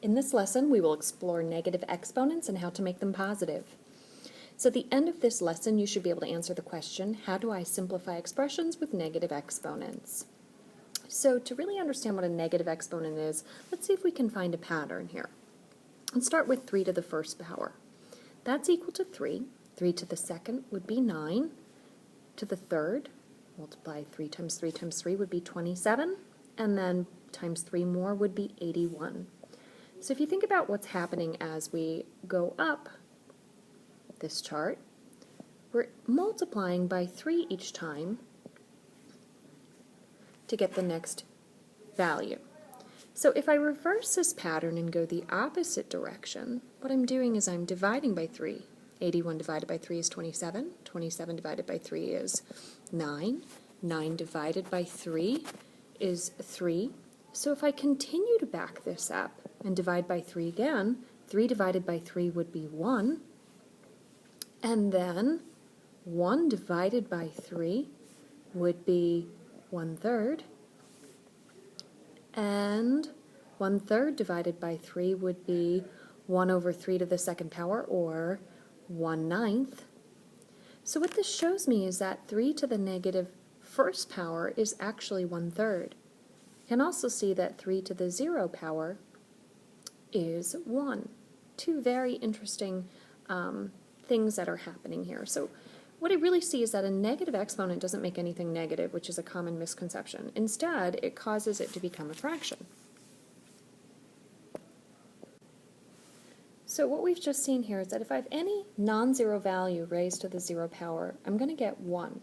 In this lesson, we will explore negative exponents and how to make them positive. So at the end of this lesson, you should be able to answer the question, how do I simplify expressions with negative exponents? So to really understand what a negative exponent is, let's see if we can find a pattern here. Let's start with 3 to the first power. That's equal to 3. 3 to the second would be 9. To the third, multiply 3 times 3 times 3 would be 27. And then times 3 more would be 81. So if you think about what's happening as we go up this chart, we're multiplying by 3 each time to get the next value. So if I reverse this pattern and go the opposite direction, what I'm doing is I'm dividing by 3. 81 divided by 3 is 27. 27 divided by 3 is 9. 9 divided by 3 is 3. So if I continue to back this up and divide by 3 again, 3 divided by 3 would be 1. And then 1 divided by 3 would be 1/3. And 1/3 divided by 3 would be 1 over 3 to the second power, or 1/9. So what this shows me is that 3 to the negative first power is actually 1/3. You can also see that 3 to the 0 power is 1. Two very interesting things that are happening here. So what I really see is that a negative exponent doesn't make anything negative, which is a common misconception. Instead, it causes it to become a fraction. So what we've just seen here is that if I have any non-zero value raised to the 0 power, I'm going to get 1.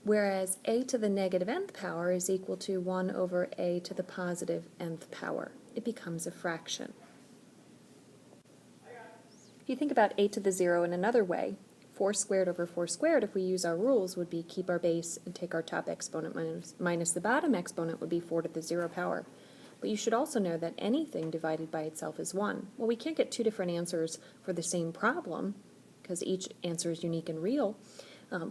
Whereas a to the negative nth power is equal to 1 over a to the positive nth power. It becomes a fraction. If you think about a to the 0 in another way, 4 squared over 4 squared, if we use our rules, would be keep our base and take our top exponent minus the bottom exponent would be 4 to the 0 power. But you should also know that anything divided by itself is 1. Well, we can't get two different answers for the same problem because each answer is unique and real.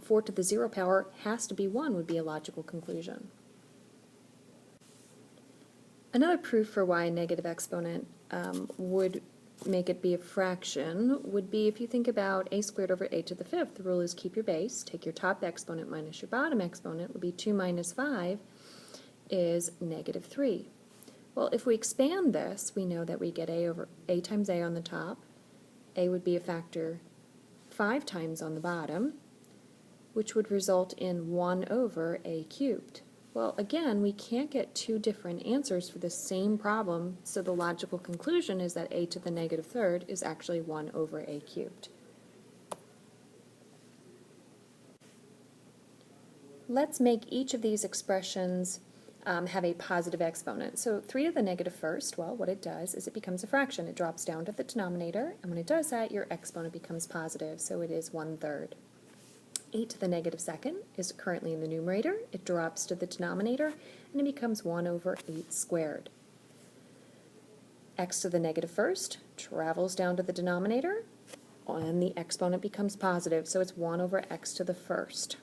4 to the 0 power has to be 1 would be a logical conclusion. Another proof for why a negative exponent would make it be a fraction would be if you think about a squared over a to the 5th. The rule is keep your base, take your top exponent minus your bottom exponent, would be 2 minus 5 is negative 3. Well, if we expand this, we know that we get a times a on the top. A would be a factor 5 times on the bottom, which would result in 1 over a cubed. Well, again, we can't get two different answers for the same problem, so the logical conclusion is that a to the negative third is actually 1 over a cubed. Let's make each of these expressions have a positive exponent. So 3 to the negative first, well, what it does is it becomes a fraction. It drops down to the denominator, and when it does that, your exponent becomes positive, so it is 1/3. 8 to the negative second is currently in the numerator. It drops to the denominator, and it becomes 1 over 8 squared. X to the negative first travels down to the denominator, and the exponent becomes positive, so it's 1 over x to the first,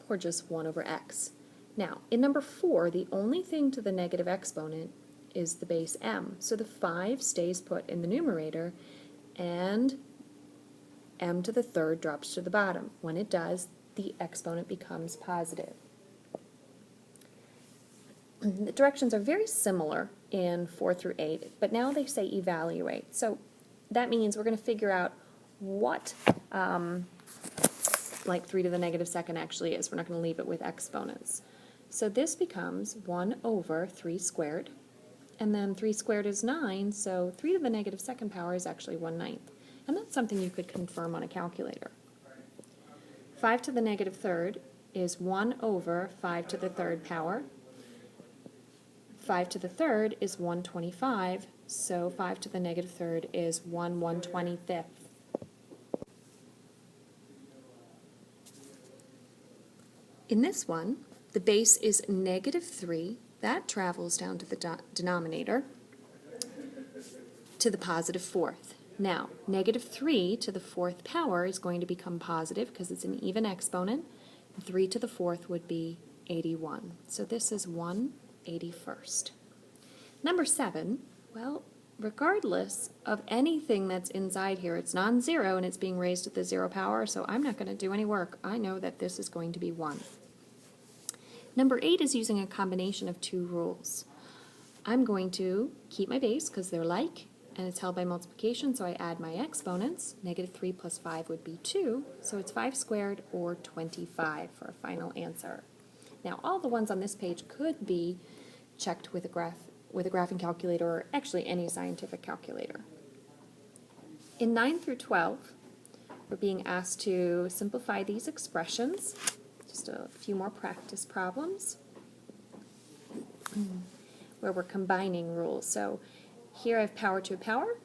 or just 1 over x. Now, in number 4, the only thing to the negative exponent is the base m, so the 5 stays put in the numerator, and m to the third drops to the bottom. When it does, the exponent becomes positive. The directions are very similar in 4 through 8, but now they say evaluate. So that means we're going to figure out what like 3 to the negative second actually is. We're not going to leave it with exponents. So this becomes 1 over 3 squared, and then 3 squared is 9, so 3 to the negative second power is actually 1/9. And that's something you could confirm on a calculator. 5 to the negative third is 1 over 5 to the third power. 5 to the third is 1/25, so 5 to the negative third is 1/125. In this one, the base is negative 3. That travels down to the denominator to the positive 4th. Now, negative 3 to the 4th power is going to become positive because it's an even exponent. 3 to the 4th would be 81. So this is 1/81. Number 7, well, regardless of anything that's inside here, it's non-zero and it's being raised to the 0 power, so I'm not going to do any work. I know that this is going to be 1. Number 8 is using a combination of two rules. I'm going to keep my base because they're like, and it's held by multiplication, so I add my exponents. Negative 3 plus 5 would be 2, so it's 5 squared or 25 for a final answer. Now, all the ones on this page could be checked with a graphing calculator, or actually any scientific calculator. In 9 through 12, we're being asked to simplify these expressions. Just a few more practice problems where we're combining rules. So here I have power to a power,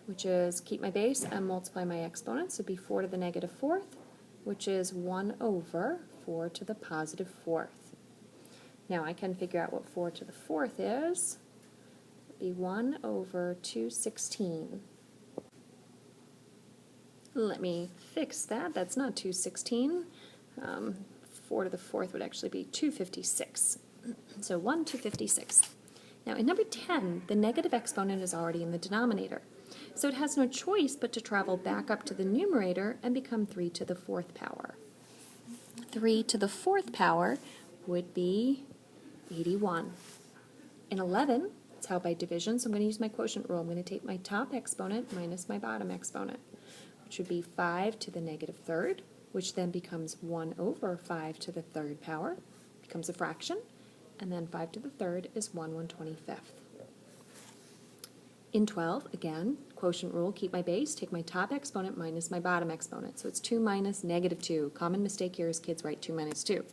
which is keep my base and multiply my exponents. So it'd be 4 to the negative 4th, which is 1 over 4 to the positive 4th. Now I can figure out what 4 to the 4th is. It'd be 1 over 216. Let me fix that. That's not 216. 4 to the 4th would actually be 256. So 1 256. Now in number 10, the negative exponent is already in the denominator. So it has no choice but to travel back up to the numerator and become 3 to the 4th power. 3 to the 4th power would be 81. In 11, it's held by division, so I'm going to use my quotient rule. I'm going to take my top exponent minus my bottom exponent, which would be 5 to the negative 3rd, which then becomes 1 over 5 to the 3rd power, becomes a fraction, and then 5 to the 3rd is 1 1/25. In 12, again, quotient rule, keep my base, take my top exponent minus my bottom exponent. So it's 2 minus negative 2. Common mistake here is kids write 2 minus 2.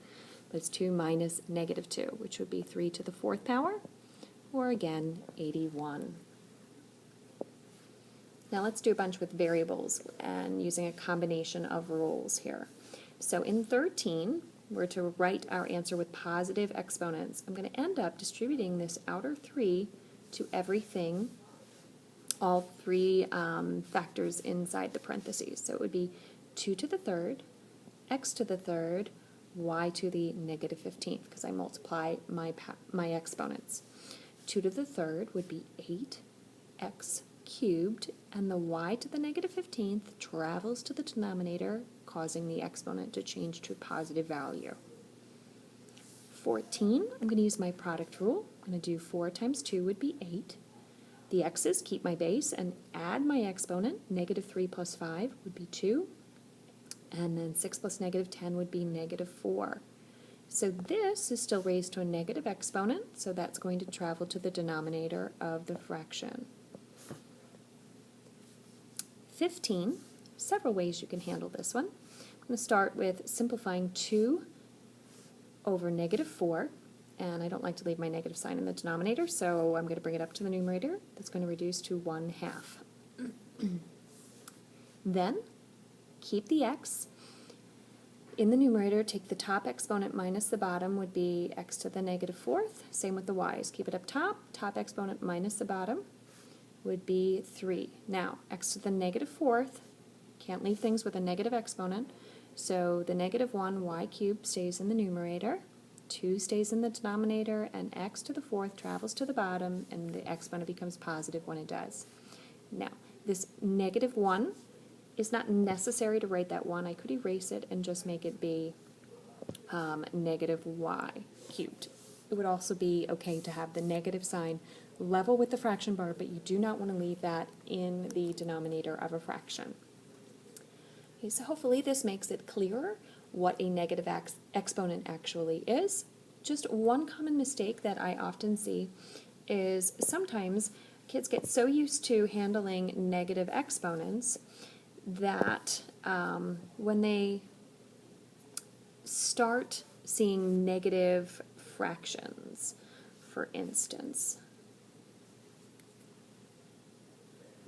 But it's 2 minus negative 2, which would be 3 to the 4th power, or again, 81. Now let's do a bunch with variables and using a combination of rules here. So in 13, we're to write our answer with positive exponents. I'm going to end up distributing this outer 3 to everything, all 3 factors inside the parentheses. So it would be 2 to the 3rd, x to the 3rd, y to the negative 15th, because I multiply my exponents. 2 to the 3rd would be 8x cubed, and the y to the negative 15th travels to the denominator, causing the exponent to change to a positive value. 14, I'm going to use my product rule. I'm going to do 4 times 2 would be 8. The x's keep my base and add my exponent. Negative 3 plus 5 would be 2. And then 6 plus negative 10 would be negative 4. So this is still raised to a negative exponent, so that's going to travel to the denominator of the fraction. 15, several ways you can handle this one. I'm going to start with simplifying 2 over negative 4, and I don't like to leave my negative sign in the denominator, so I'm going to bring it up to the numerator. That's going to reduce to 1/2. Then keep the x. In the numerator, take the top exponent minus the bottom would be x to the negative 4th. Same with the y's. Keep it up top. Top exponent minus the bottom would be 3. Now, x to the negative 4th, can't leave things with a negative exponent, so the negative 1 y cubed stays in the numerator, 2 stays in the denominator, and x to the 4th travels to the bottom, and the exponent becomes positive when it does. Now, this negative 1 is not necessary to write that 1. I could erase it and just make it be negative y cubed. It would also be okay to have the negative sign level with the fraction bar, but you do not want to leave that in the denominator of a fraction. Okay, so hopefully this makes it clearer what a negative exponent actually is. Just one common mistake that I often see is sometimes kids get so used to handling negative exponents that when they start seeing negative fractions, for instance,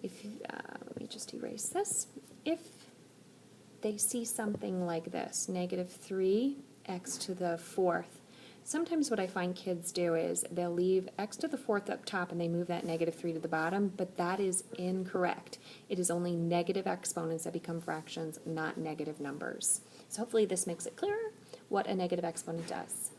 if let me just erase this. If they see something like this, negative 3x to the 4th, sometimes what I find kids do is they'll leave x to the 4th up top and they move that negative 3 to the bottom, but that is incorrect. It is only negative exponents that become fractions, not negative numbers. So hopefully this makes it clearer what a negative exponent does.